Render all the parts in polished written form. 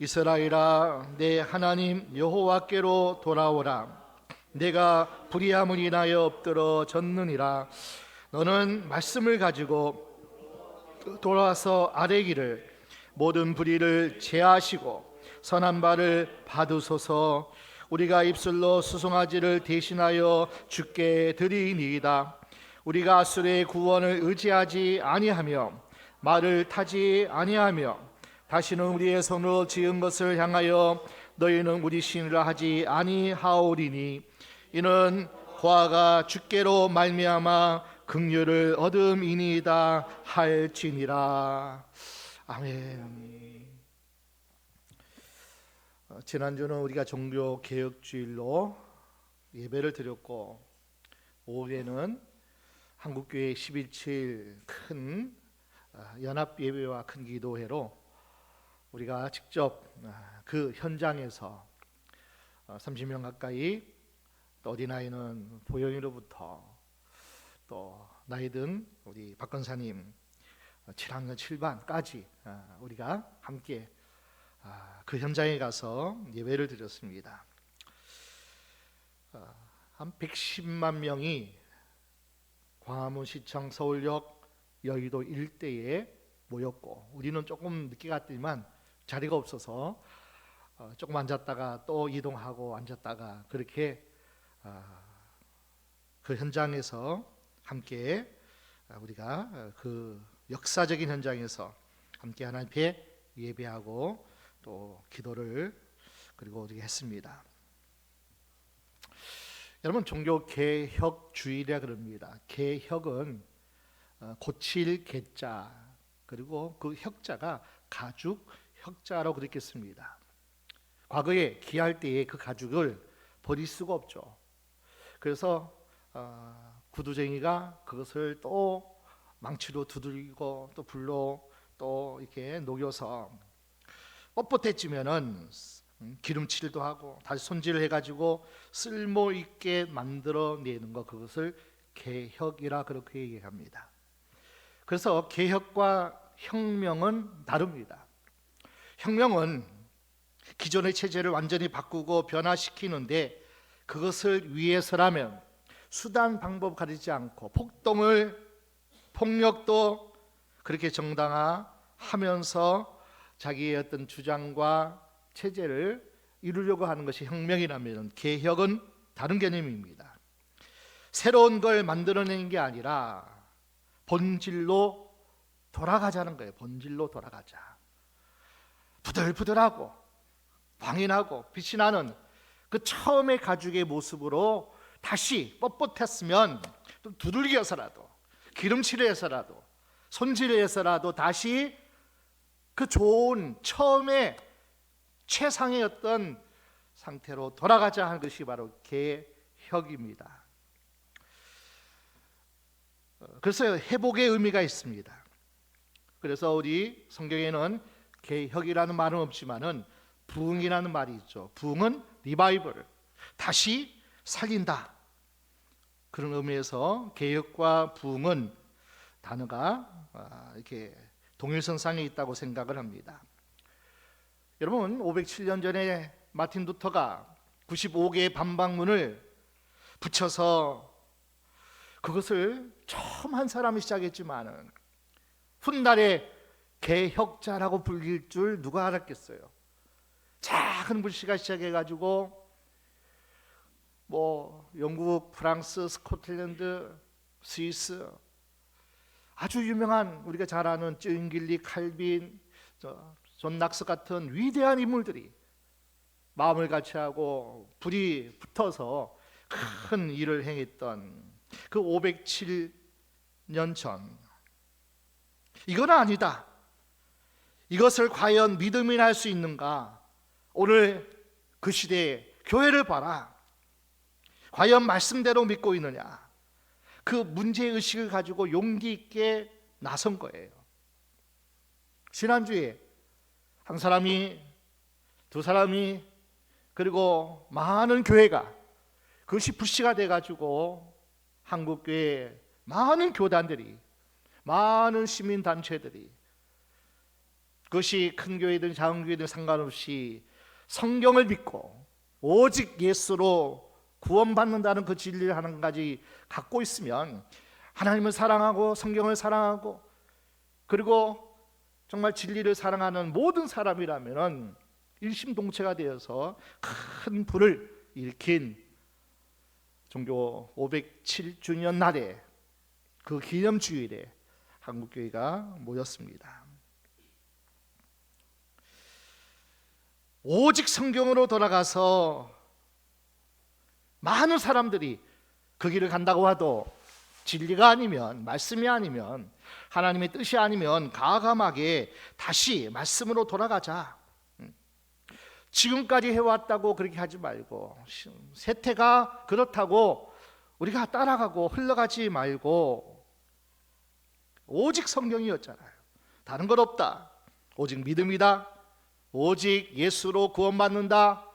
이스라엘아, 내 하나님 여호와께로 돌아오라. 내가 불의함을 인하여 엎드러 졌느니라. 너는 말씀을 가지고 돌아서 아뢰기를 모든 불의를 제하시고 선한 바를 받으소서. 우리가 입술로 수송아지를 대신하여 주께 드리니이다. 우리가 아수르의 구원을 의지하지 아니하며 말을 타지 아니하며 다시는 우리의 손으로 지은 것을 향하여 너희는 우리 신이라 하지 아니하오리니 이는 고아가 주께로 말미암아 긍휼을 얻음이니이다 할지니라. 아멘. 지난주는 우리가 종교개혁주일로 예배를 드렸고, 오후에는 한국교회 11.7 큰 연합예배와 큰 기도회로 우리가 직접 그 현장에서 30명 가까이, 또 어린아이는 보영이로부터 또 나이든 우리 박 권사님 7학년 7반까지 우리가 함께 그 현장에 가서 예배를 드렸습니다. 한 110만 명이 광화문시청, 서울역, 여의도 일대에 모였고, 우리는 조금 늦게 갔더니만 자리가 없어서 조금 앉았다가 또 이동하고 앉았다가 그렇게 그 현장에서 함께 우리가 그 역사적인 현장에서 함께 하나님 앞에 예배하고 또 기도를 그리고 우리가 했습니다. 여러분, 종교 개혁 주일이라 그럽니다. 개혁은 고칠 개자, 그리고 그 혁자가 가죽 혁자라고 그렇게 씁니다. 과거에 귀할 때에 그 가죽을 버릴 수가 없죠. 그래서 구두쟁이가 그것을 또 망치로 두들기고 또 불로 또 이렇게 녹여서 뻣뻣해지면은 기름칠도 하고 다시 손질을 해가지고 쓸모 있게 만들어내는 것, 그것을 개혁이라 그렇게 얘기합니다. 그래서 개혁과 혁명은 다릅니다. 혁명은 기존의 체제를 완전히 바꾸고 변화시키는데, 그것을 위해서라면 수단 방법 가리지 않고 폭력도 그렇게 정당화하면서 자기의 어떤 주장과 체제를 이루려고 하는 것이 혁명이라면, 개혁은 다른 개념입니다. 새로운 걸 만들어내는 게 아니라 본질로 돌아가자는 거예요. 본질로 돌아가자. 부들부들하고 광인하고 빛이 나는 그 처음의 가죽의 모습으로 다시 뻣뻣했으면 또 두들겨서라도 기름칠해서라도 손질해서라도 다시 그 좋은 처음에 최상의 어떤 상태로 돌아가자 하는 것이 바로 개혁입니다. 그래서 회복의 의미가 있습니다. 그래서 우리 성경에는 개혁이라는 말은 없지만은 부흥이라는 말이 있죠. 부흥은 리바이벌, 다시 살린다, 그런 의미에서 개혁과 부흥은 단어가 이렇게 동일선상에 있다고 생각을 합니다. 여러분, 507년 전에 마틴 루터가 95개의 반박문을 붙여서 그것을 처음 한 사람이 시작했지만은 훗날에 개혁자라고 불릴 줄 누가 알았겠어요. 작은 불씨가 시작해가지고 영국, 프랑스, 스코틀랜드, 스위스, 아주 유명한 우리가 잘 아는 쯔잉길리, 칼빈, 존 낙스 같은 위대한 인물들이 마음을 같이하고 불이 붙어서 큰 일을 행했던 그 507년 전, 이건 아니다, 이것을 과연 믿음이나 할 수 있는가? 오늘 그 시대에 교회를 봐라, 과연 말씀대로 믿고 있느냐? 그 문제의식을 가지고 용기 있게 나선 거예요. 지난주에 한 사람이, 두 사람이, 그리고 많은 교회가 그것이 불씨가 돼가지고 한국교회 많은 교단들이, 많은 시민단체들이 그것이 큰 교회든 작은 교회든 상관없이 성경을 믿고 오직 예수로 구원받는다는 그 진리를 한 가지 갖고 있으면, 하나님을 사랑하고 성경을 사랑하고 그리고 정말 진리를 사랑하는 모든 사람이라면 일심동체가 되어서 큰 불을 일으킨 종교 507주년 날에, 그 기념주일에 한국교회가 모였습니다. 오직 성경으로 돌아가서 많은 사람들이 그 길을 간다고 해도 진리가 아니면, 말씀이 아니면, 하나님의 뜻이 아니면 과감하게 다시 말씀으로 돌아가자. 지금까지 해왔다고 그렇게 하지 말고, 세태가 그렇다고 우리가 따라가고 흘러가지 말고, 오직 성경이었잖아요. 다른 것 없다. 오직 믿음이다. 오직 예수로 구원받는다.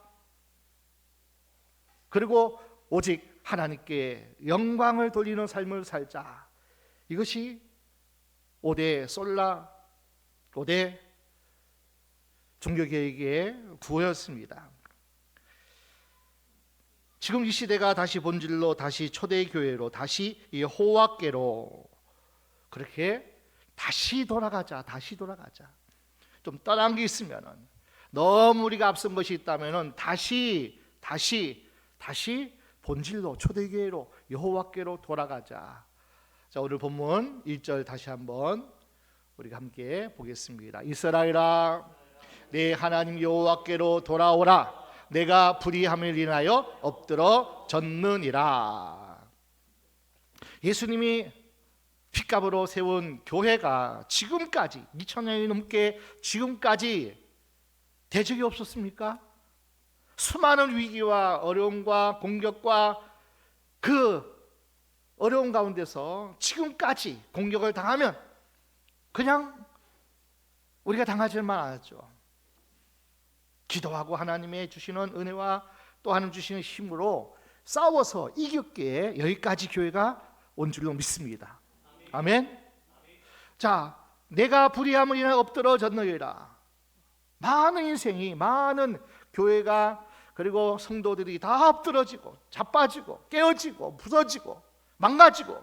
그리고 오직 하나님께 영광을 돌리는 삶을 살자. 이것이 5대 솔라, 5대 종교개혁의 구호였습니다. 지금 이 시대가 다시 본질로, 다시 초대교회로, 다시 이 호학계로 그렇게 다시 돌아가자. 다시 돌아가자. 좀 떠난 게 있으면은, 너무 우리가 앞선 것이 있다면은 다시 본질로, 초대교회로, 여호와께로 돌아가자. 자, 오늘 본문 1절 다시 한번 우리가 함께 보겠습니다. 이스라엘아, 내 하나님 여호와께로 돌아오라. 내가 불의함을 인하여 엎드러 졌느니라. 예수님이 핏값으로 세운 교회가 지금까지 2000년이 넘게 지금까지 대적이 없었습니까? 수많은 위기와 어려움과 공격과 그 어려운 가운데서 지금까지 공격을 당하면 그냥 우리가 당하지만 않았죠. 기도하고 하나님의 주시는 은혜와 또 하나님 주시는 힘으로 싸워서 이겼기에 여기까지 교회가 온 줄로 믿습니다. 아멘. 자, 내가 불의함을 인하여 엎드러졌느니라. 많은 인생이, 많은 교회가 그리고 성도들이 다 엎드러지고 자빠지고 깨어지고 부서지고 망가지고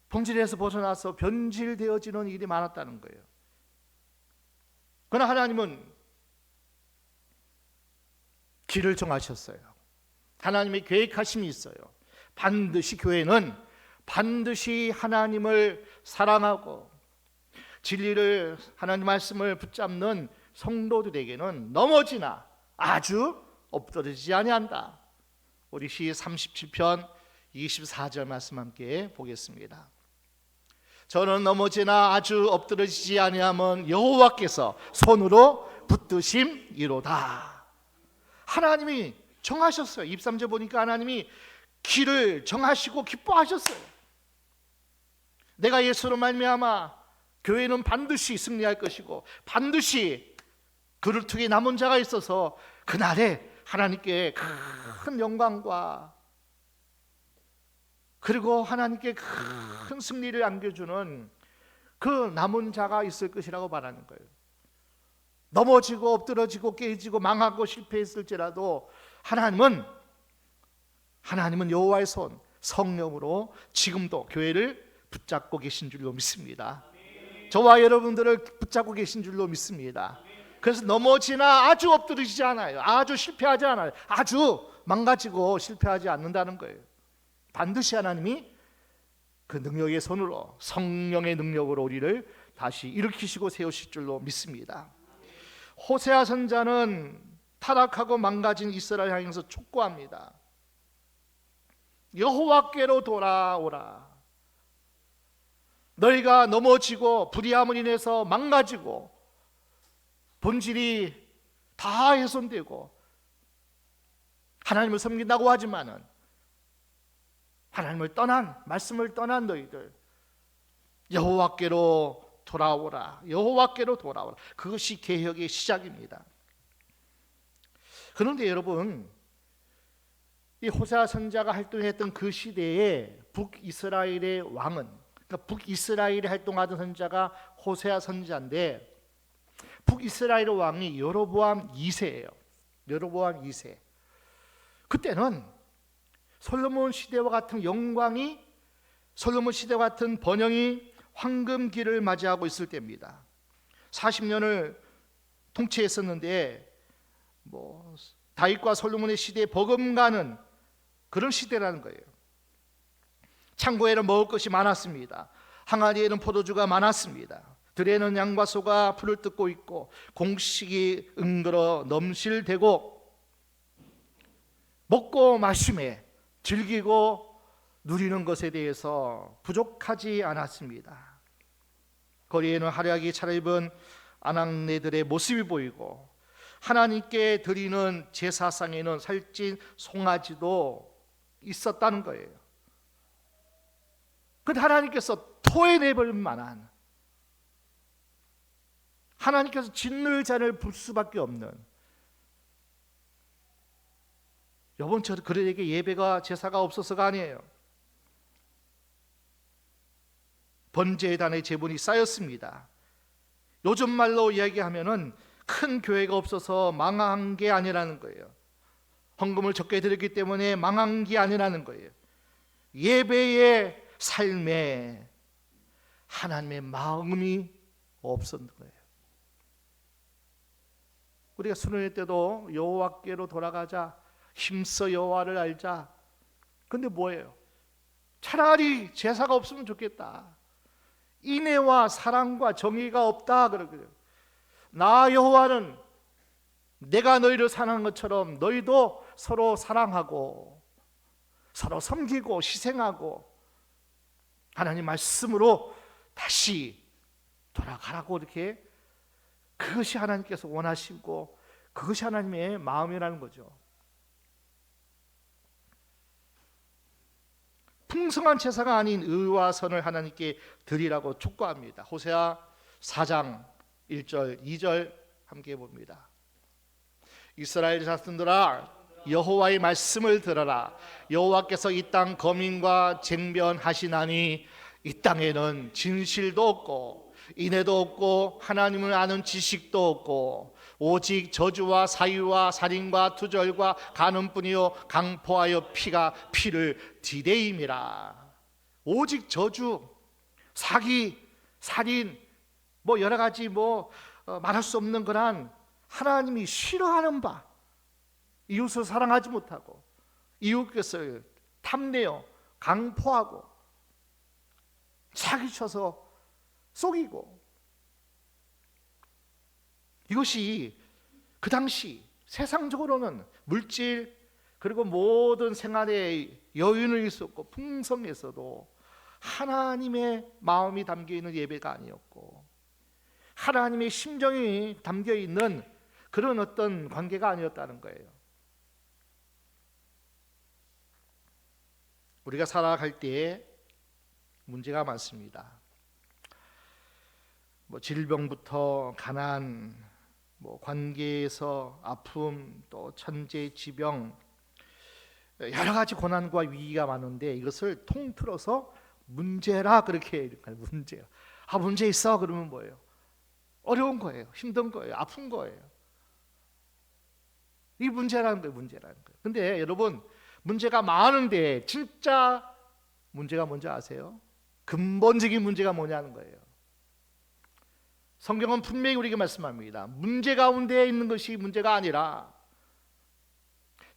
본질에서 벗어나서 변질되어지는 일이 많았다는 거예요. 그러나 하나님은 길을 정하셨어요. 하나님의 계획하심이 있어요. 반드시 교회는 반드시 하나님을 사랑하고 진리를, 하나님 말씀을 붙잡는 성도들에게는 넘어지나 아주 엎드러지지 아니한다. 우리 시 37편 24절 말씀 함께 보겠습니다. 저는 넘어지나 아주 엎드러지지 아니하면 여호와께서 손으로 붙드심이로다. 하나님이 정하셨어요. 23절 보니까 하나님이 길을 정하시고 기뻐하셨어요. 내가 예수로 말미암아 교회는 반드시 승리할 것이고 반드시 그를 통해 남은 자가 있어서 그날에 하나님께 큰 영광과 그리고 하나님께 큰 승리를 안겨주는 그 남은 자가 있을 것이라고 말하는 거예요. 넘어지고 엎드러지고 깨지고 망하고 실패했을지라도 하나님은 여호와의 손, 성령으로 지금도 교회를 붙잡고 계신 줄로 믿습니다. 저와 여러분들을 붙잡고 계신 줄로 믿습니다. 그래서 넘어지나 아주 엎드러지지 않아요. 아주 실패하지 않아요. 아주 망가지고 실패하지 않는다는 거예요. 반드시 하나님이 그 능력의 손으로, 성령의 능력으로 우리를 다시 일으키시고 세우실 줄로 믿습니다. 호세아 선자는 타락하고 망가진 이스라엘 향해서 촉구합니다. 여호와께로 돌아오라. 너희가 넘어지고 불의함을 인해서 망가지고 본질이 다 훼손되고 하나님을 섬긴다고 하지만은 하나님을 떠난, 말씀을 떠난 너희들, 여호와께로 돌아오라. 여호와께로 돌아오라. 그것이 개혁의 시작입니다. 그런데 여러분, 이 호세아 선자가 활동했던 그 시대에 북이스라엘의 왕은, 그러니까 북이스라엘에 활동하던 선지자가 호세아 선지자인데, 북이스라엘 왕이 여로보암 2세예요. 여로보암 2세. 그때는 솔로몬 시대와 같은 영광이, 솔로몬 시대와 같은 번영이 황금기를 맞이하고 있을 때입니다. 40년을 통치했었는데 다윗과 솔로몬의 시대에 버금가는 그런 시대라는 거예요. 창고에는 먹을 것이 많았습니다. 항아리에는 포도주가 많았습니다. 들에는 양과 소가 풀을 뜯고 있고 공식이 응들어 넘실대고 먹고 마심에 즐기고 누리는 것에 대해서 부족하지 않았습니다. 거리에는 화려하게 차려입은 아낙네들의 모습이 보이고 하나님께 드리는 제사상에는 살찐 송아지도 있었다는 거예요. 근데 하나님께서 토해내버릴 만한, 하나님께서 진노의 잔을 붓을 수밖에 없는, 여번처럼 그들에게 예배가 제사가 없어서가 아니에요. 번제단의 제본이 쌓였습니다. 요즘 말로 이야기하면은 큰 교회가 없어서 망한 게 아니라는 거예요. 헌금을 적게 드렸기 때문에 망한 게 아니라는 거예요. 예배의 삶에 하나님의 마음이 없었던 거예요. 우리가 수련회 때도 여호와께로 돌아가자, 힘써 여호와를 알자. 근데 뭐예요? 차라리 제사가 없으면 좋겠다. 인애와 사랑과 정의가 없다 그러거든요. 나 여호와는 내가 너희를 사랑한 것처럼 너희도 서로 사랑하고 서로 섬기고 희생하고 하나님 말씀으로 다시 돌아가라고, 이렇게, 그것이 하나님께서 원하시고 그것이 하나님의 마음이라는 거죠. 풍성한 제사가 아닌 의와 선을 하나님께 드리라고 촉구합니다. 호세아 4장 1절 2절 함께 봅니다. 이스라엘 자손들아, 여호와의 말씀을 들어라. 여호와께서 이 땅 거민과 쟁변하시나니 이 땅에는 진실도 없고 인애도 없고 하나님을 아는 지식도 없고 오직 저주와 사유와 살인과 투절과 간음뿐이요 강포하여 피를 디대임이라. 오직 저주, 사기, 살인, 여러 가지 말할 수 없는 그런 하나님이 싫어하는 바, 이웃을 사랑하지 못하고 이웃 것을 탐내어 강포하고 사기쳐서 속이고, 이것이 그 당시 세상적으로는 물질 그리고 모든 생활의 여유는 있었고 풍성했어도 하나님의 마음이 담겨있는 예배가 아니었고 하나님의 심정이 담겨있는 그런 어떤 관계가 아니었다는 거예요. 우리가 살아갈 때에 문제가 많습니다. 질병부터 가난, 관계에서 아픔, 또 천재 지병, 여러 가지 고난과 위기가 많은데 이것을 통틀어서 문제라 그렇게 얘기해요. 문제요. 문제 있어 그러면 뭐예요? 어려운 거예요. 힘든 거예요. 아픈 거예요. 이 문제라는 거예요. 문제라는 거예요. 근데 여러분, 문제가 많은데 진짜 문제가 뭔지 아세요? 근본적인 문제가 뭐냐는 거예요. 성경은 분명히 우리에게 말씀합니다. 문제 가운데 있는 것이 문제가 아니라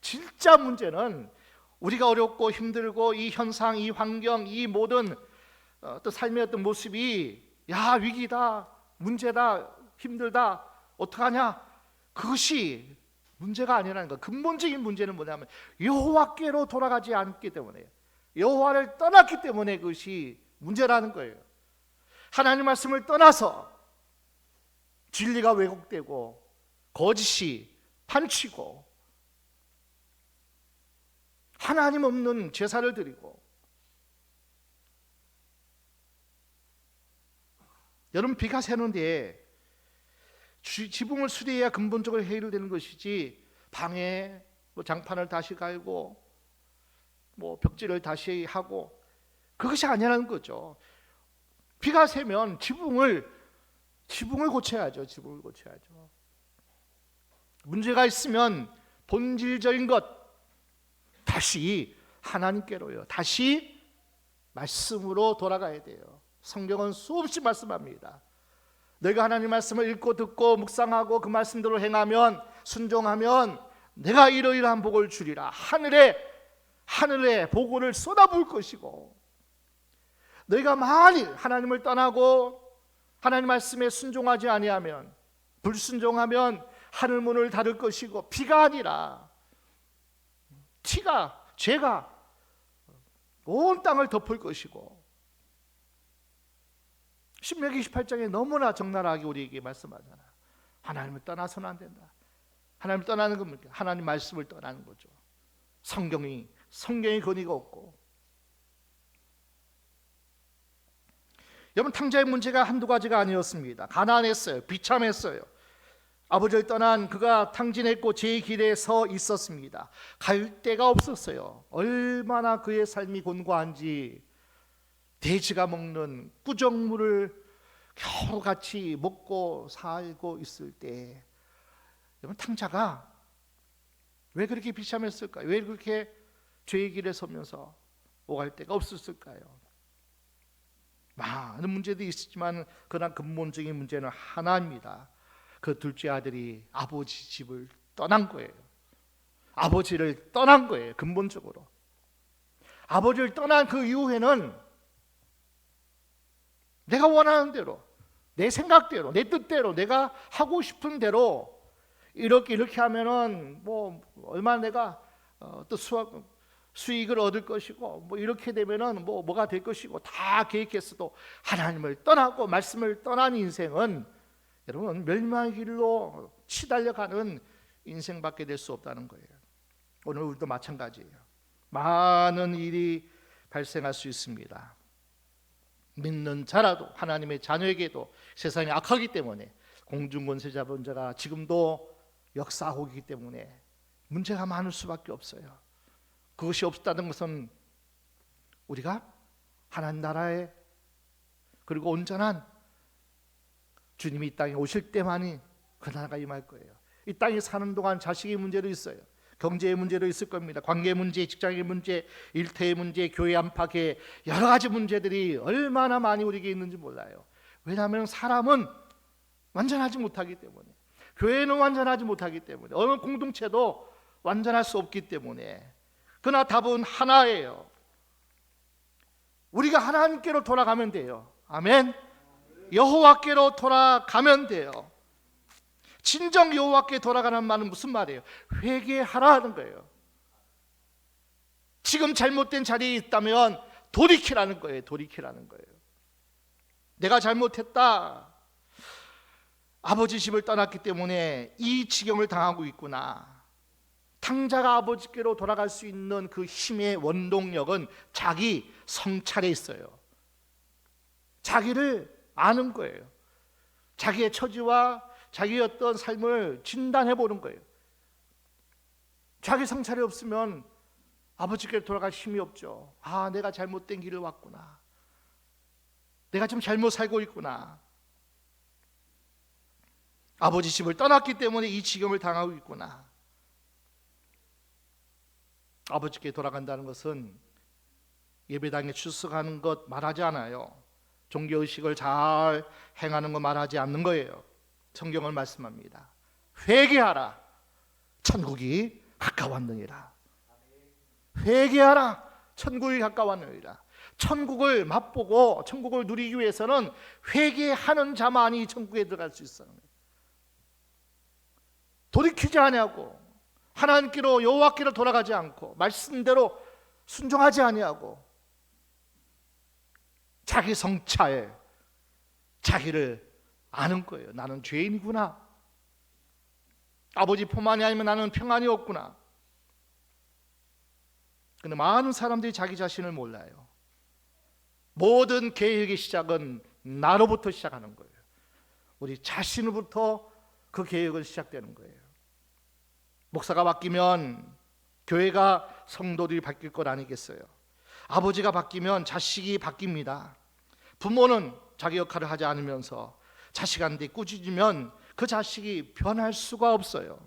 진짜 문제는 우리가 어렵고 힘들고 이 현상, 이 환경, 이 모든 또 삶의 어떤 모습이 위기다, 문제다, 힘들다, 어떡하냐, 그것이 문제가 아니라는 거예요. 근본적인 문제는 뭐냐면 여호와께로 돌아가지 않기 때문에, 여호와를 떠났기 때문에 그것이 문제라는 거예요. 하나님 말씀을 떠나서 진리가 왜곡되고 거짓이 판치고 하나님 없는 제사를 드리고, 여러분, 비가 새는데 지붕을 수리해야 근본적으로 해결되는 것이지 방에 장판을 다시 갈고 벽지를 다시 하고 그것이 아니라는 거죠. 비가 새면 지붕을 고쳐야죠. 지붕을 고쳐야죠. 문제가 있으면 본질적인 것 다시 하나님께로요. 다시 말씀으로 돌아가야 돼요. 성경은 수없이 말씀합니다. 너희가 하나님 말씀을 읽고 듣고 묵상하고 그 말씀대로 행하면, 순종하면 내가 이러이러한 복을 주리라. 하늘에 복을 쏟아부을 것이고, 너희가 만일 하나님을 떠나고 하나님 말씀에 순종하지 아니하면, 불순종하면 하늘 문을 닫을 것이고, 비가 아니라 죄가 온 땅을 덮을 것이고, 신명기 28장에 너무나 적나라하게 우리에게 말씀하잖아요. 하나님을 떠나서는 안 된다. 하나님을 떠나는 겁니까? 하나님 말씀을 떠나는 거죠. 성경이 권위가 없고. 여러분, 탕자의 문제가 한두 가지가 아니었습니다. 가난했어요. 비참했어요. 아버지를 떠난 그가 탕진했고 제 길에 서 있었습니다. 갈 데가 없었어요. 얼마나 그의 삶이 곤고한지, 돼지가 먹는 꾸정물을 겨우같이 먹고 살고 있을 때, 여러분, 탕자가 왜 그렇게 비참했을까요? 왜 그렇게 죄의 길에 서면서 오갈 데가 없었을까요? 많은 문제도 있었지만 그러나 근본적인 문제는 하나입니다. 그 둘째 아들이 아버지 집을 떠난 거예요. 아버지를 떠난 거예요. 근본적으로 아버지를 떠난 그 이후에는 내가 원하는 대로, 내 생각대로, 내 뜻대로, 내가 하고 싶은 대로 이렇게 하면은 뭐 얼마나 내가 또 수익을 얻을 것이고, 뭐 이렇게 되면은 뭐가 될 것이고 다 계획했어도 하나님을 떠나고 말씀을 떠난 인생은 여러분 멸망의 길로 치달려가는 인생밖에 될 수 없다는 거예요. 오늘 우리도 마찬가지예요. 많은 일이 발생할 수 있습니다. 믿는 자라도, 하나님의 자녀에게도 세상이 악하기 때문에, 공중권세자본자가 지금도 역사하고 있기 때문에 문제가 많을 수밖에 없어요. 그것이 없다는 것은 우리가 하나님 나라에, 그리고 온전한 주님이 이 땅에 오실 때만이 그 나라가 임할 거예요. 이 땅에 사는 동안 자식의 문제도 있어요. 경제의 문제도 있을 겁니다. 관계 문제, 직장의 문제, 일터의 문제, 교회 안팎의 여러 가지 문제들이 얼마나 많이 우리에게 있는지 몰라요. 왜냐하면 사람은 완전하지 못하기 때문에, 교회는 완전하지 못하기 때문에, 어느 공동체도 완전할 수 없기 때문에. 그러나 답은 하나예요. 우리가 하나님께로 돌아가면 돼요. 아멘. 여호와께로 돌아가면 돼요. 진정 여호와께 돌아가는 말은 무슨 말이에요? 회개하라 하는 거예요. 지금 잘못된 자리에 있다면 돌이키라는 거예요. 돌이키라는 거예요. 내가 잘못했다. 아버지 집을 떠났기 때문에 이 지경을 당하고 있구나. 탕자가 아버지께로 돌아갈 수 있는 그 힘의 원동력은 자기 성찰에 있어요. 자기를 아는 거예요. 자기의 처지와 자기의 어떤 삶을 진단해 보는 거예요. 자기 성찰이 없으면 아버지께로 돌아갈 힘이 없죠. 아, 내가 잘못된 길을 왔구나. 내가 좀 잘못 살고 있구나. 아버지 집을 떠났기 때문에 이 지경을 당하고 있구나. 아버지께 돌아간다는 것은 예배당에 출석하는 것 말하지 않아요. 종교의식을 잘 행하는 거 말하지 않는 거예요. 성경을 말씀합니다. 회개하라. 천국이 가까웠느니라. 회개하라. 천국이 가까웠느니라. 천국을 맛보고 천국을 누리기 위해서는 회개하는 자만이 천국에 들어갈 수 있어요. 돌이키지 아니하고 하나님께로, 여호와께로 돌아가지 않고 말씀대로 순종하지 아니하고 자기 성찰, 자기를 아는 거예요. 나는 죄인이구나. 아버지 폼만이 아니면 나는 평안이 없구나. 근데 많은 사람들이 자기 자신을 몰라요. 모든 계획의 시작은 나로부터 시작하는 거예요. 우리 자신으로부터 그 계획은 시작되는 거예요. 목사가 바뀌면 교회가, 성도들이 바뀔 것 아니겠어요? 아버지가 바뀌면 자식이 바뀝니다. 부모는 자기 역할을 하지 않으면서 자식한테 꾸짖으면 그 자식이 변할 수가 없어요.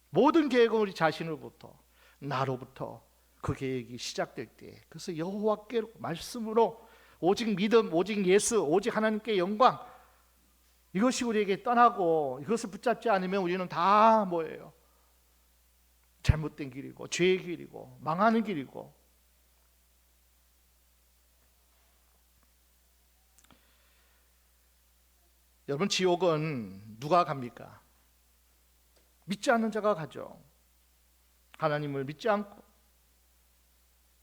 모든 계획은 우리 자신으로부터, 나로부터 그 계획이 시작될 때, 그래서 여호와께로 말씀으로 오직 믿음, 오직 예수, 오직 하나님께 영광, 이것이 우리에게 떠나고 이것을 붙잡지 않으면 우리는 다 뭐예요? 잘못된 길이고 죄의 길이고 망하는 길이고. 여러분, 지옥은 누가 갑니까? 믿지 않는 자가 가죠. 하나님을 믿지 않고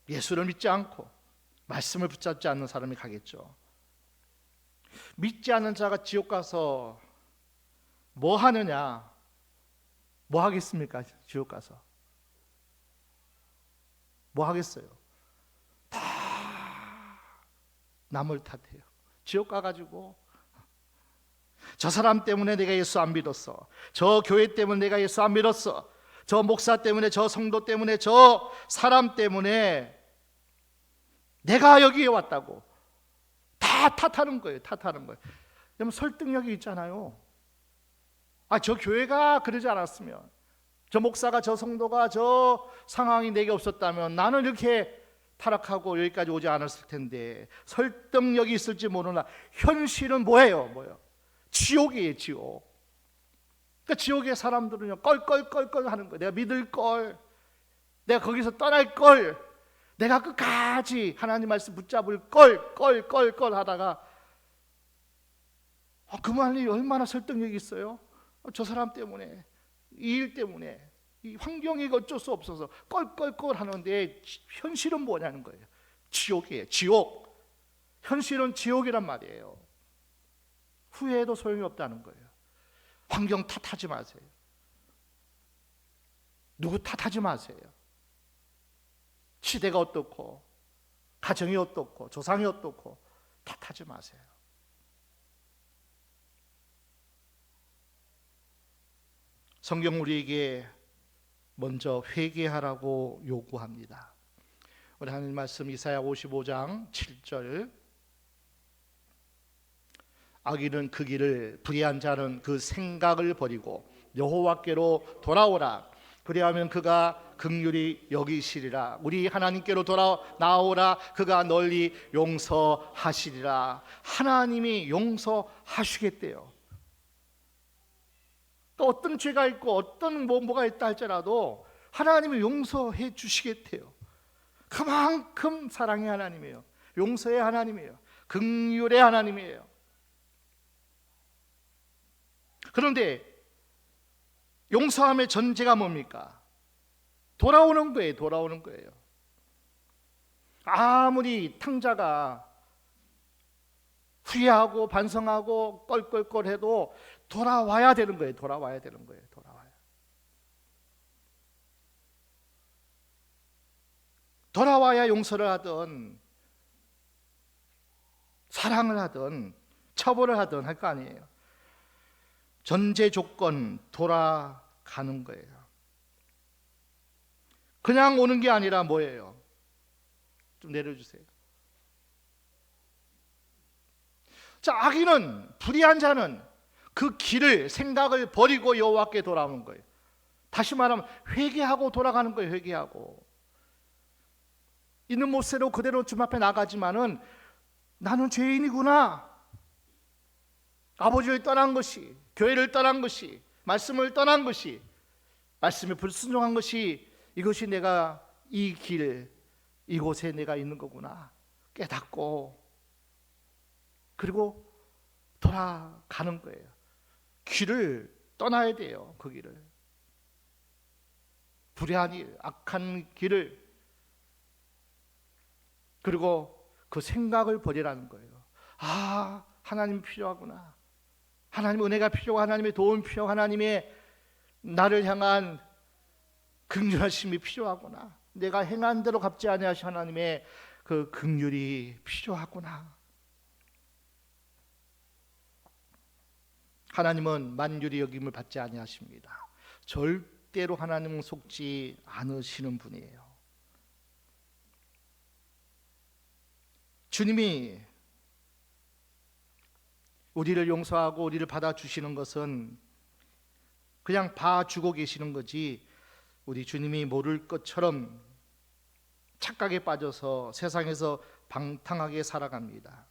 예수를 믿지 않고 말씀을 붙잡지 않는 사람이 가겠죠. 믿지 않는 자가 지옥 가서 뭐 하느냐? 뭐 하겠습니까? 지옥 가서 뭐 하겠어요? 다 남을 탓해요. 지옥 가가지고 저 사람 때문에 내가 예수 안 믿었어, 저 교회 때문에 내가 예수 안 믿었어, 저 목사 때문에, 저 성도 때문에, 저 사람 때문에 내가 여기에 왔다고 다 탓하는 거예요. 탓하는 거예요. 여러분, 설득력이 있잖아요. 저 교회가 그러지 않았으면, 저 목사가, 저 성도가, 저 상황이 내게 없었다면 나는 이렇게 타락하고 여기까지 오지 않았을 텐데. 설득력이 있을지 모르나 현실은 뭐예요? 지옥이에요, 지옥. 그러니까 지옥의 사람들은요, 껄껄껄껄 하는 거예요. 내가 믿을 걸, 내가 거기서 떠날 걸, 내가 끝까지 하나님 말씀 붙잡을 걸, 껄껄껄 하다가 그만이 얼마나 설득력이 있어요? 저 사람 때문에, 이 일 때문에, 이 환경이 어쩔 수 없어서 껄껄껄 하는데 현실은 뭐냐는 거예요. 지옥이에요, 지옥. 현실은 지옥이란 말이에요. 후회해도 소용이 없다는 거예요. 환경 탓하지 마세요. 누구 탓하지 마세요. 시대가 어떻고 가정이 어떻고 조상이 어떻고 탓하지 마세요. 성경 우리에게 먼저 회개하라고 요구합니다. 우리 하나님 말씀 이사야 55장 7절, 악인은 그 길을, 불의한 자는 그 생각을 버리고 여호와께로 돌아오라. 그리하면 그가 긍휼히 여기시리라. 우리 하나님께로 나오라. 그가 널리 용서하시리라. 하나님이 용서하시겠대요. 또 어떤 죄가 있고 어떤 뭐가 있다 할지라도 하나님이 용서해 주시겠대요. 그만큼 사랑의 하나님이에요. 용서의 하나님이에요. 긍휼의 하나님이에요. 그런데 용서함의 전제가 뭡니까? 돌아오는 거예요. 돌아오는 거예요. 아무리 탕자가 후회하고 반성하고 껄껄껄 해도 돌아와야 되는 거예요. 돌아와야 되는 거예요. 돌아와야 용서를 하든 사랑을 하든 처벌을 하든 할 거 아니에요. 전제 조건, 돌아가는 거예요. 그냥 오는 게 아니라 뭐예요? 좀 내려주세요. 자, 악인은, 불의한 자는 그 길을, 생각을 버리고 여호와께 돌아오는 거예요. 다시 말하면 회개하고 돌아가는 거예요. 회개하고 있는 모습으로 그대로 주님 앞에 나가지만은 나는 죄인이구나, 아버지를 떠난 것이, 교회를 떠난 것이, 말씀을 떠난 것이, 말씀에 불순종한 것이, 이것이 내가 이 길, 이곳에 내가 있는 거구나 깨닫고, 그리고 돌아가는 거예요. 길을 떠나야 돼요. 그 길을, 불의한 일, 악한 길을, 그리고 그 생각을 버리라는 거예요. 하나님 필요하구나, 하나님 은혜가 필요하고 하나님의 도움이 필요하고 하나님의 나를 향한 긍휼하심이 필요하구나, 내가 행한 대로 갚지 아니하신 하나님의 그 긍휼이 필요하구나. 하나님은 만유리 여김을 받지 아니하십니다. 절대로 하나님은 속지 않으시는 분이에요. 주님이 우리를 용서하고 우리를 받아주시는 것은 그냥 봐주고 계시는 거지, 우리 주님이 모를 것처럼 착각에 빠져서 세상에서 방탕하게 살아갑니다.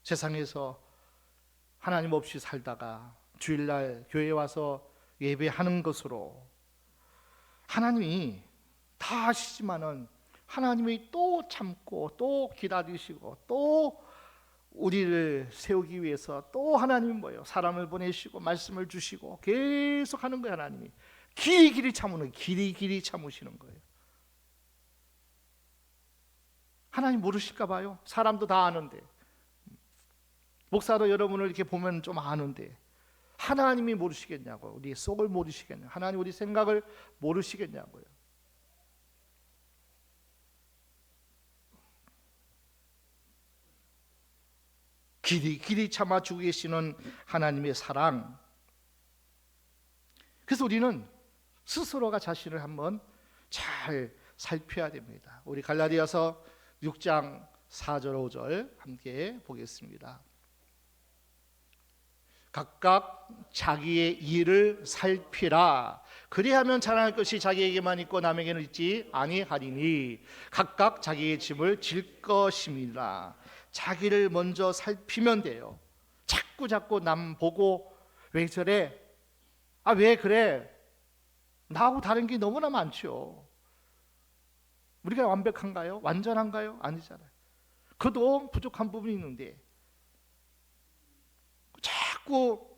세상에서 하나님 없이 살다가 주일날 교회에 와서 예배하는 것으로 하나님이 다 아시지만은 하나님이 또 참고 또 기다리시고 또 우리를 세우기 위해서 또 하나님은 뭐예요? 사람을 보내시고 말씀을 주시고 계속 하는 거예요. 하나님이 길이 참으는, 길이 참으시는 거예요. 하나님 모르실까 봐요. 사람도 다 아는데, 목사도 여러분을 이렇게 보면 좀 아는데 하나님이 모르시겠냐고요. 우리 속을 모르시겠냐고요. 하나님 우리 생각을 모르시겠냐고요. 길이 참아주고 계시는 하나님의 사랑. 그래서 우리는 스스로가 자신을 한번 잘 살펴야 됩니다. 우리 갈라디아서 6장 4절 5절 함께 보겠습니다. 각각 자기의 일을 살피라. 그리하면 자랑할 것이 자기에게만 있고 남에게는 있지 아니하리니 각각 자기의 짐을 질 것임이라. 자기를 먼저 살피면 돼요. 자꾸 남 보고 왜 저래? 왜 그래? 나하고 다른 게 너무나 많죠. 우리가 완벽한가요? 완전한가요? 아니잖아요. 그도 부족한 부분이 있는데 자꾸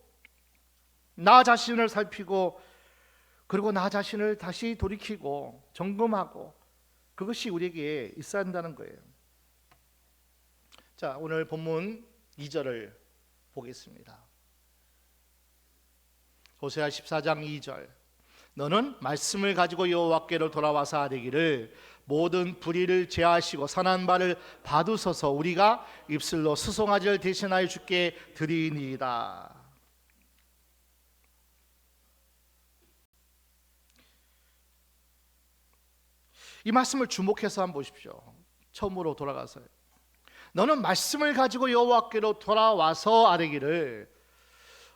나 자신을 살피고 그리고 나 자신을 다시 돌이키고 점검하고, 그것이 우리에게 있어야 한다는 거예요. 자, 오늘 본문 2절을 보겠습니다. 호세아 14장 2절. 너는 말씀을 가지고 여호와께로 돌아와서 아뢰기를 모든 불의를 제하시고 선한 바를 받으소서. 우리가 입술로 수송아지를 대신하여 주께 드리니이다. 이 말씀을 주목해서 한번 보십시오. 처음으로 돌아가서요. 너는 말씀을 가지고 여호와께로 돌아와서 아뢰기를.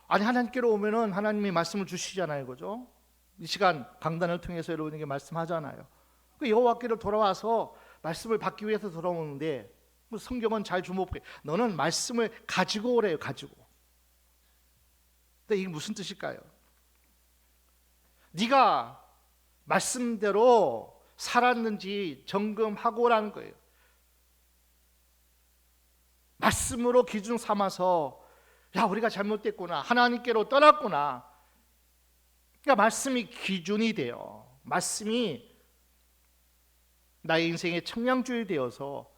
아니, 하나님께로 오면은 하나님이 말씀을 주시잖아요, 그죠? 이 시간 강단을 통해서 여러분에게 말씀하잖아요. 여호와께로 돌아와서 말씀을 받기 위해서 돌아오는데, 성경은 잘 주목해. 너는 말씀을 가지고 오래요, 가지고. 근데 이게 무슨 뜻일까요? 네가 말씀대로 살았는지 점검하고 오라는 거예요. 말씀으로 기준 삼아서 우리가 잘못됐구나, 하나님께로 떠났구나. 그러니까 말씀이 기준이 돼요. 말씀이 나의 인생의 청량줄이 되어서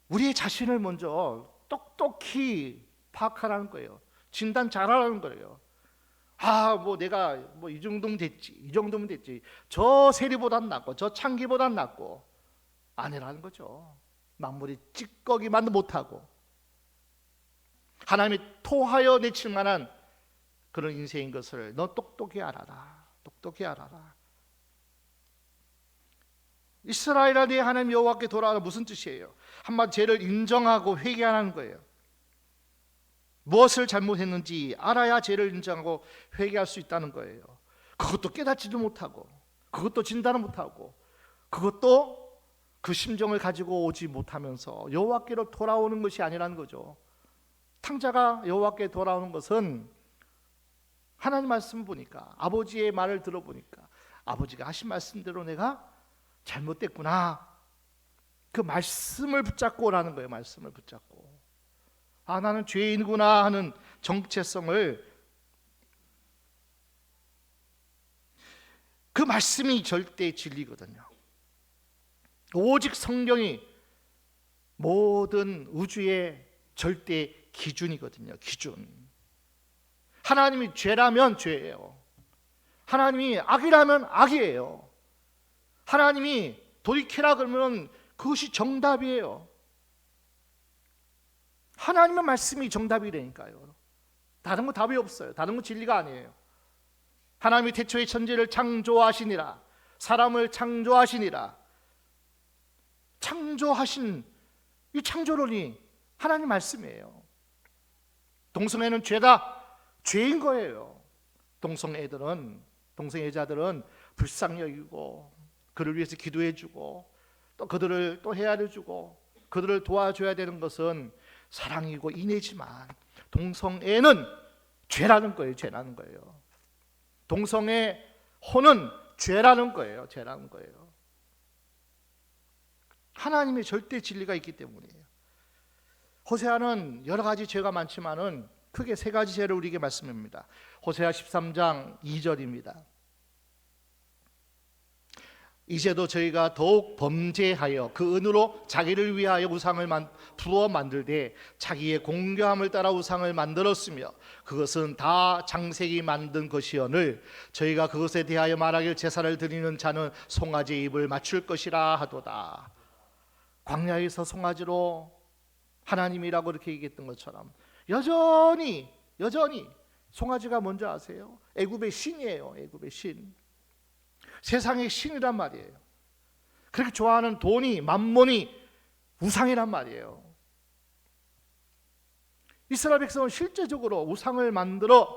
우리의 자신을 먼저 똑똑히 파악하라는 거예요. 진단 잘하라는 거예요. 내가 이 정도면 됐지, 이 정도면 됐지, 저 세리보단 낫고 저 창기보단 낫고, 아니라는 거죠. 만물이 찌꺼기만 못하고 하나님이 토하여 내칠 만한 그런 인생인 것을 너 똑똑히 알아라. 똑똑히 알아라. 이스라엘아, 네 하나님 여호와께 돌아와라. 무슨 뜻이에요? 한마디 죄를 인정하고 회개하는 거예요. 무엇을 잘못했는지 알아야 죄를 인정하고 회개할 수 있다는 거예요. 그것도 깨닫지도 못하고, 그것도 진단을 못하고, 그것도 그 심정을 가지고 오지 못하면서 여호와께로 돌아오는 것이 아니라는 거죠. 탕자가 여호와께 돌아오는 것은 하나님 말씀 보니까, 아버지의 말을 들어보니까 아버지가 하신 말씀대로 내가 잘못됐구나, 그 말씀을 붙잡고 오라는 거예요. 말씀을 붙잡고, 나는 죄인이구나 하는 정체성을, 그 말씀이 절대 진리거든요. 오직 성경이 모든 우주의 절대 기준이거든요. 기준. 하나님이 죄라면 죄예요. 하나님이 악이라면 악이에요. 하나님이 돌이키라 그러면 그것이 정답이에요. 하나님의 말씀이 정답이라니까요. 다른 거 답이 없어요. 다른 건 진리가 아니에요. 하나님이 태초에 천지를 창조하시니라, 사람을 창조하시니라. 창조하신 이 창조론이 하나님 말씀이에요. 동성애는 죄다, 죄인 거예요. 동성애자들은 불쌍히 여기고 그를 위해서 기도해주고 또 그들을 또 헤아려주고 그들을 도와줘야 되는 것은 사랑이고 인애지만 동성애는 죄라는 거예요. 죄라는 거예요. 동성애 혼은 죄라는 거예요. 죄라는 거예요. 하나님의 절대 진리가 있기 때문이에요. 호세아는 여러 가지 죄가 많지만은 크게 세 가지 죄를 우리에게 말씀합니다. 호세아 13장 2절입니다. 이제도 저희가 더욱 범죄하여 그 은으로 자기를 위하여 우상을 부어 만들되 자기의 공교함을 따라 우상을 만들었으며 그것은 다 장색이 만든 것이오늘 저희가 그것에 대하여 말하길 제사를 드리는 자는 송아지의 입을 맞출 것이라 하도다. 광야에서 송아지로 하나님이라고 이렇게 얘기했던 것처럼 여전히 송아지가 뭔지 아세요? 애굽의 신이에요. 애굽의 신. 세상의 신이란 말이에요. 그렇게 좋아하는 돈이, 만몬이 우상이란 말이에요. 이스라엘 백성은 실제적으로 우상을 만들어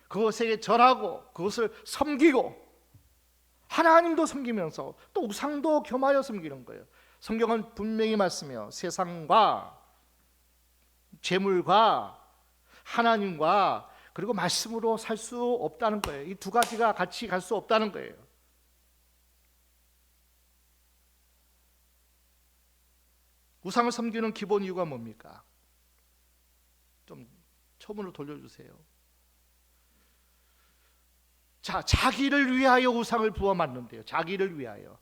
그것에게 절하고 그것을 섬기고 하나님도 섬기면서 또 우상도 겸하여 섬기는 거예요. 성경은 분명히 말씀해요. 세상과 재물과 하나님과 그리고 말씀으로 살 수 없다는 거예요. 이 두 가지가 같이 갈 수 없다는 거예요. 우상을 섬기는 기본 이유가 뭡니까? 좀 처음으로 돌려주세요. 자, 자기를 위하여 우상을 부어 만든대요. 자기를 위하여.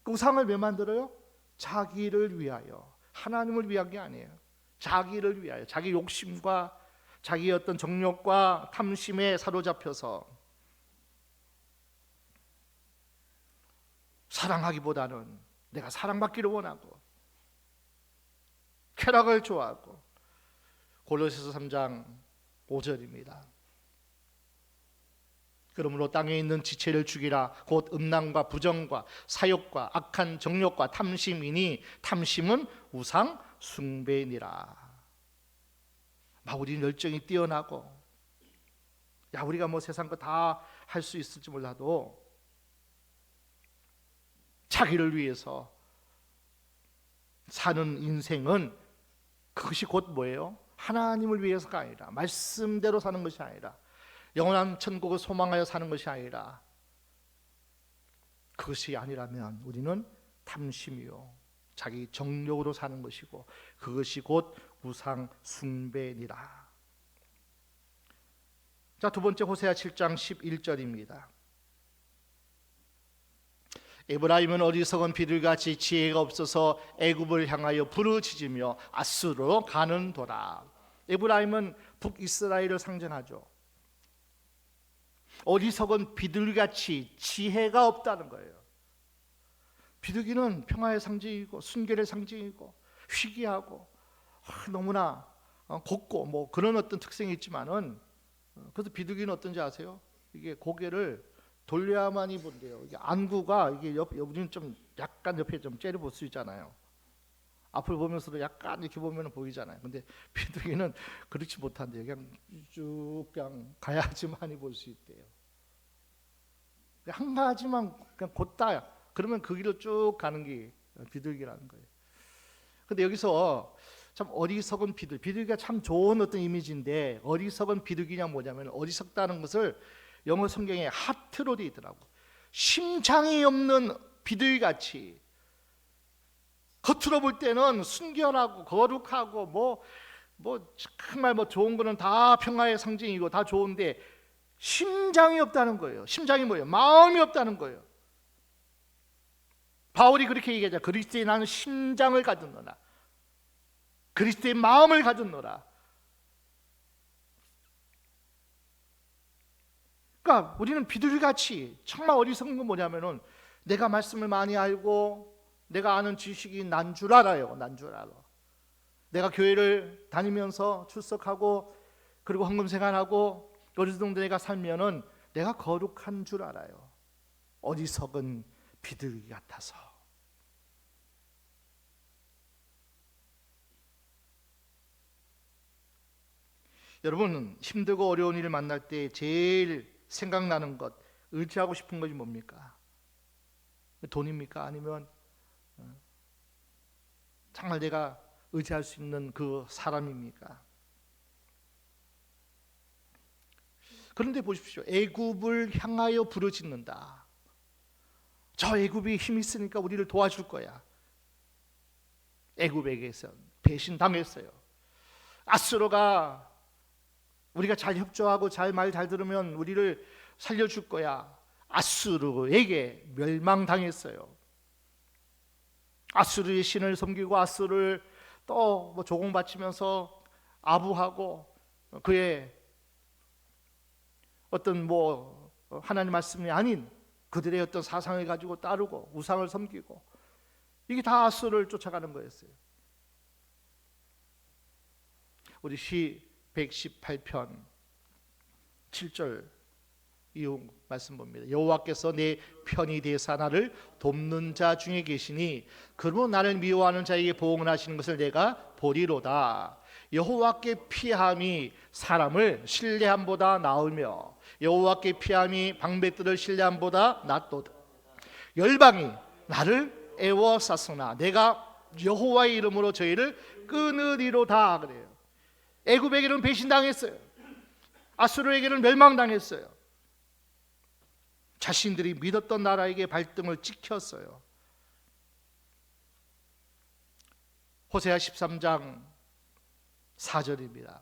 그 우상을 왜 만들어요? 자기를 위하여. 하나님을 위한 게 아니에요. 자기를 위하여. 자기 욕심과 자기의 어떤 정욕과 탐심에 사로잡혀서 사랑하기보다는 내가 사랑받기를 원하고 쾌락을 좋아하고. 골로새서 3장 5절입니다. 그러므로 땅에 있는 지체를 죽이라. 곧 음란과 부정과 사욕과 악한 정욕과 탐심이니 탐심은 우상 숭배니라. 막 우리는 열정이 뛰어나고 우리가 뭐 세상 거 다 할 수 있을지 몰라도 자기를 위해서 사는 인생은 그것이 곧 뭐예요? 하나님을 위해서가 아니라 말씀대로 사는 것이 아니라 영원한 천국을 소망하여 사는 것이 아니라 그것이 아니라면 우리는 탐심이요 자기 정욕으로 사는 것이고 그것이 곧 우상 숭배니라. 자, 두 번째 호세아 7장 11절입니다. 에브라임은 어리석은 비둘기같이 지혜가 없어서 애굽을 향하여 부르짖으며 아수르로 가는도다. 에브라임은 북이스라엘을 상징하죠. 어리석은 비둘기같이 지혜가 없다는 거예요. 비둘기는 평화의 상징이고 순결의 상징이고 희귀하고 너무나 곱고 뭐 그런 어떤 특성이 있지만은 그래서 비둘기는 어떤지 아세요? 이게 고개를 돌려야만이 본대요. 이게 안구가 이게 우리는 좀 약간 옆에 좀 째려볼 수 있잖아요. 앞을 보면서도 약간 이렇게 보면 보이잖아요. 근데 비둘기는 그렇지 못한대요. 그냥 쭉 그냥 가야지만이 볼 수 있대요. 한 가지만 그냥 곧다 그러면 그 길로 쭉 가는 게 비둘기라는 거예요. 근데 여기서 참 어리석은 비둘기가 참 좋은 어떤 이미지인데 어리석은 비둘기냐 뭐냐면 어리석다는 것을 영어 성경에 하트로 되어 있더라고. 심장이 없는 비둘기같이 겉으로 볼 때는 순결하고 거룩하고 정말 좋은 거는 다 평화의 상징이고 다 좋은데 심장이 없다는 거예요. 심장이 뭐예요? 마음이 없다는 거예요. 바울이 그렇게 얘기하자. 그리스도의 나는 심장을 가졌노라. 그리스도의 마음을 가졌노라. 그러니까 우리는 비둘기같이 정말 어리석은 건 뭐냐면은 내가 말씀을 많이 알고 내가 아는 지식이 난 줄 알아요. 난 줄 알아. 내가 교회를 다니면서 출석하고 그리고 헌금 생활하고 어느 정도 내가 살면은 내가 거룩한 줄 알아요. 어리석은 비둘기 같아서. 여러분, 힘들고 어려운 일을 만날 때 제일 생각나는 것, 의지하고 싶은 것이 뭡니까? 돈입니까? 아니면 정말 내가 의지할 수 있는 그 사람입니까? 그런데 보십시오. 애굽을 향하여 부르짖는다. 저 애굽이 힘 있으니까 우리를 도와줄 거야. 애굽에게서 배신당했어요. 아수르가 우리가 잘 협조하고 말 잘 들으면 우리를 살려줄 거야. 아수르에게 멸망당했어요. 아수르의 신을 섬기고 아수르를 또 조공바치면서 아부하고 그의 어떤 하나님 말씀이 아닌 그들의 어떤 사상을 가지고 따르고 우상을 섬기고, 이게 다 아수르를 쫓아가는 거였어요. 우리 시 118편 7절 이후 말씀 봅니다. 여호와께서 내 편이 되사 나를 돕는 자 중에 계시니 그러므로 나를 미워하는 자에게 보응을 하시는 것을 내가 보리로다. 여호와께 피함이 사람을 신뢰함보다 나으며 여호와께 피함이 방백들을 신뢰함보다 낫도다. 열방이 나를 애워쌌으나 내가 여호와의 이름으로 저희를 끊으리로다. 그래요. 애굽에게는 배신당했어요. 아수르에게는 멸망당했어요. 자신들이 믿었던 나라에게 발등을 찍혔어요. 호세아 13장 4절입니다.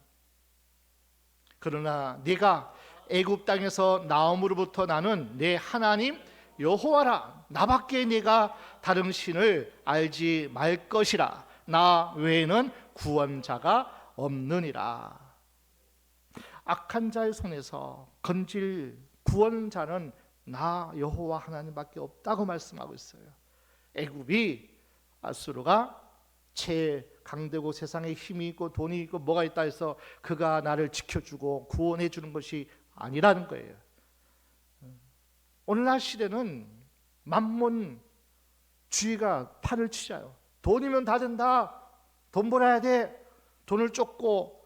그러나 네가 애굽 땅에서 나옴으로부터 나는 내 하나님 여호와라. 나밖에 네가 다른 신을 알지 말 것이라. 나 외에는 구원자가 없느니라. 악한 자의 손에서 건질 구원자는 나 여호와 하나님밖에 없다고 말씀하고 있어요. 애굽이, 아수르가 최강대고 세상에 힘이 있고 돈이 있고 뭐가 있다 해서 그가 나를 지켜주고 구원해 주는 것이 아니라는 거예요. 오늘날 시대는 만몬주의가 판을 치자요. 돈이면 다 된다. 돈 벌어야 돼. 돈을 쫓고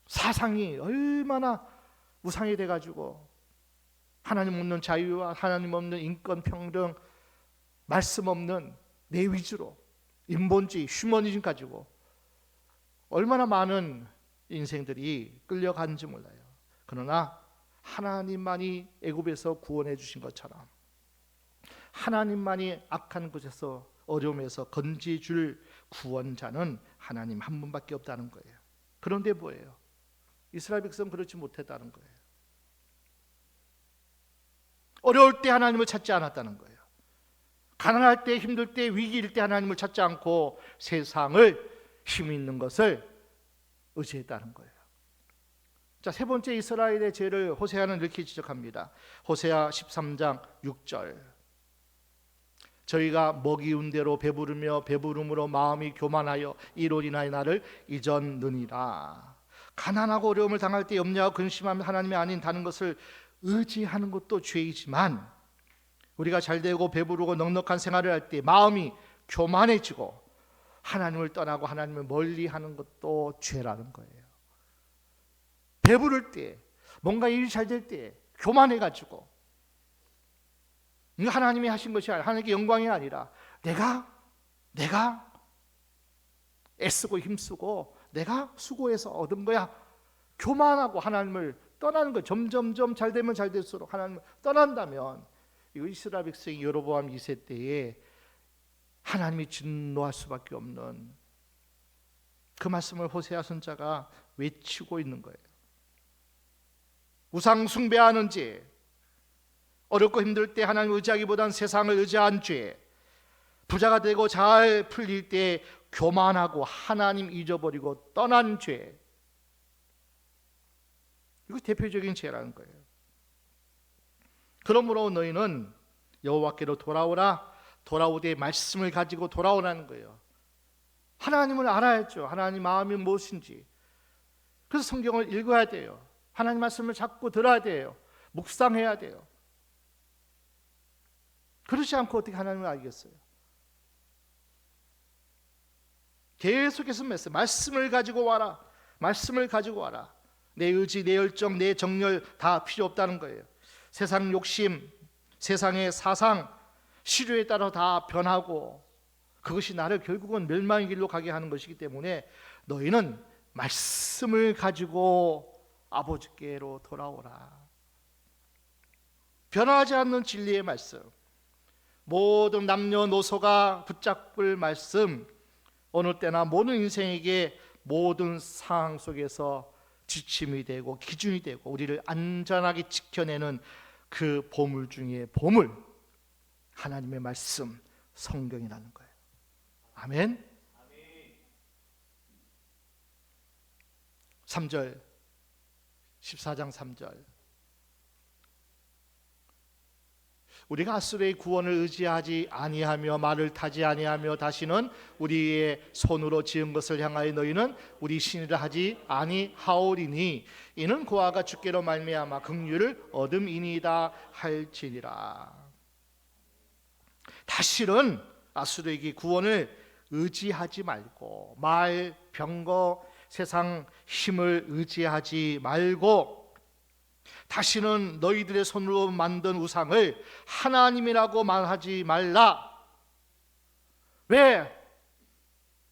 사상이 얼마나 우상이 돼가지고 하나님 없는 자유와 하나님 없는 인권 평등, 말씀 없는 내 위주로 인본주의, 휴머니즘 가지고 얼마나 많은 인생들이 끌려가는지 몰라요. 그러나 하나님만이 애굽에서 구원해 주신 것처럼 하나님만이 악한 곳에서 어려움에서 건지줄 구원자는 하나님 한 분밖에 없다는 거예요. 그런데 뭐예요? 이스라엘 백성은 그렇지 못했다는 거예요. 어려울 때 하나님을 찾지 않았다는 거예요. 가난할 때, 힘들 때, 위기일 때 하나님을 찾지 않고 세상을, 힘 있는 것을 의지했다는 거예요. 자, 세 번째 이스라엘의 죄를 호세아는 이렇게 지적합니다. 호세아 13장 6절. 저희가 먹이운 대로 배부르며 배부름으로 마음이 교만하여 이로 인하여 나를 잊었느니라. 가난하고 어려움을 당할 때 염려하고 근심하며 하나님이 아닌 다른 것을 의지하는 것도 죄이지만, 우리가 잘되고 배부르고 넉넉한 생활을 할 때 마음이 교만해지고 하나님을 떠나고 하나님을 멀리하는 것도 죄라는 거예요. 배부를 때, 뭔가 일이 잘 될 때 교만해가지고, 이거 하나님이 하신 것이 아니라, 하나님께 영광이 아니라 내가 애쓰고 힘쓰고 내가 수고해서 얻은 거야, 교만하고 하나님을 떠나는 거예요. 점점점 잘 되면 잘 될수록 하나님을 떠난다면, 이거 이스라엘 백성이 여로보암 2세 때에 하나님이 진노할 수밖에 없는 그 말씀을 호세아 선자가 외치고 있는 거예요. 우상 숭배하는 죄, 어렵고 힘들 때 하나님 의지하기보단 세상을 의지한 죄, 부자가 되고 잘 풀릴 때 교만하고 하나님 잊어버리고 떠난 죄, 이거 대표적인 죄라는 거예요. 그러므로 너희는 여호와께로 돌아오라. 돌아오되 말씀을 가지고 돌아오라는 거예요. 하나님을 알아야죠. 하나님 마음이 무엇인지. 그래서 성경을 읽어야 돼요. 하나님 말씀을 자꾸 들어야 돼요. 묵상해야 돼요. 그렇지 않고 어떻게 하나님을 알겠어요? 계속해서 말씀을 가지고 와라. 말씀을 가지고 와라. 내 의지, 내 열정, 내 정열 다 필요 없다는 거예요. 세상 욕심, 세상의 사상, 시류에 따라 다 변하고 그것이 나를 결국은 멸망의 길로 가게 하는 것이기 때문에 너희는 말씀을 가지고 아버지께로 돌아오라. 변하지 않는 진리의 말씀, 모든 남녀노소가 붙잡을 말씀, 어느 때나 모든 인생에게 모든 상황 속에서 지침이 되고 기준이 되고 우리를 안전하게 지켜내는 그 보물 중에 보물, 하나님의 말씀, 성경이라는 거예요. 아멘. 3절, 14장 3절. 우리가 아수르의 구원을 의지하지 아니하며 말을 타지 아니하며 다시는 우리의 손으로 지은 것을 향하여 너희는 우리 신이라 하지 아니하오리니 이는 그와가 주께로 말미암아 긍휼을 얻음이니이다 할지니라. 다시는 아수르에게 구원을 의지하지 말고 말, 병거, 세상 힘을 의지하지 말고 다시는 너희들의 손으로 만든 우상을 하나님이라고 말하지 말라. 왜?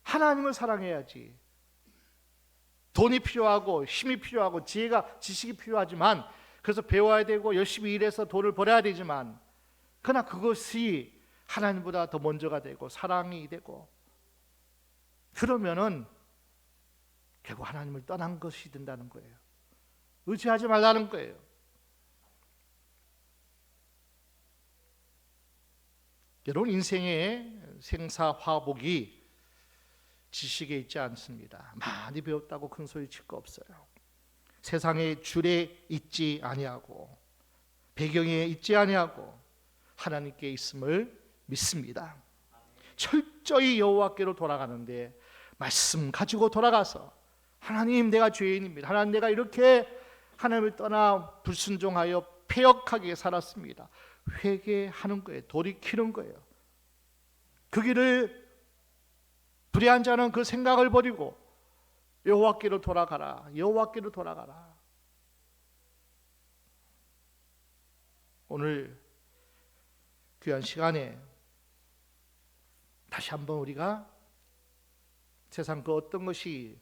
하나님을 사랑해야지. 돈이 필요하고 힘이 필요하고 지식이 필요하지만 그래서 배워야 되고 열심히 일해서 돈을 벌어야 되지만 그러나 그것이 하나님보다 더 먼저가 되고 사랑이 되고 그러면은 결국 하나님을 떠난 것이 된다는 거예요. 의지하지 말라는 거예요. 여러분 인생의 생사화복이 지식에 있지 않습니다. 많이 배웠다고 큰 소리 칠 거 없어요. 세상의 줄에 있지 아니하고 배경에 있지 아니하고 하나님께 있음을 믿습니다. 철저히 여호와께로 돌아가는데 말씀 가지고 돌아가서 하나님 내가 죄인입니다. 하나님 내가 이렇게 하나님을 떠나 불순종하여 패역하게 살았습니다. 회개하는 거예요. 돌이키는 거예요. 그 길을 불의한 자는 그 생각을 버리고 여호와께로 돌아가라. 여호와께로 돌아가라. 오늘 귀한 시간에 다시 한번 우리가 세상 그 어떤 것이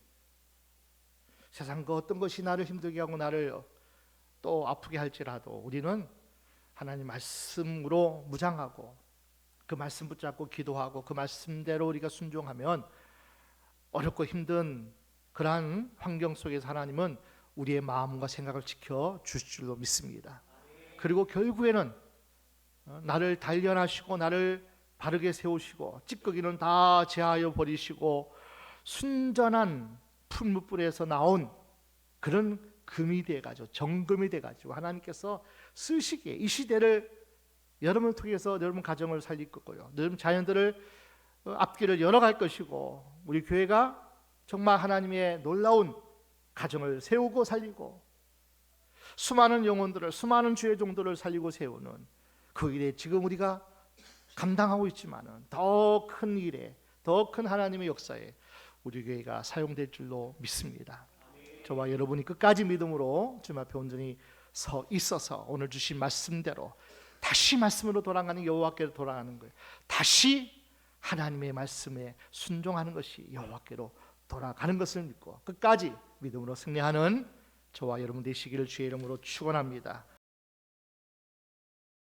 나를 힘들게 하고 나를 또 아프게 할지라도 우리는 하나님 말씀으로 무장하고 그 말씀 붙잡고 기도하고 그 말씀대로 우리가 순종하면 어렵고 힘든 그러한 환경 속에서 하나님은 우리의 마음과 생각을 지켜 주실 줄로 믿습니다. 그리고 결국에는 나를 단련하시고 나를 바르게 세우시고 찌꺼기는 다 제하여 버리시고 순전한 풀무불에서 나온 그런 금이 돼가지고 정금이 돼가지고 하나님께서 쓰시기에 이 시대를 여러분을 통해서 여러분 가정을 살릴 거고요. 여러분 자녀들을 앞길을 열어갈 것이고 우리 교회가 정말 하나님의 놀라운 가정을 세우고 살리고 수많은 영혼들을 수많은 주의 종들을 살리고 세우는 그 일에 지금 우리가 감당하고 있지만은 더 큰 일에 더 큰 하나님의 역사에 우리 교회가 사용될 줄로 믿습니다. 저와 여러분이 끝까지 믿음으로 주님 앞에 온전히 서 있어서 오늘 주신 말씀대로 다시 말씀으로 돌아가는 여호와께로 돌아가는 거예요. 다시 하나님의 말씀에 순종하는 것이 여호와께로 돌아가는 것을 믿고 끝까지 믿음으로 승리하는 저와 여러분 되시기를 주의 이름으로 축원합니다.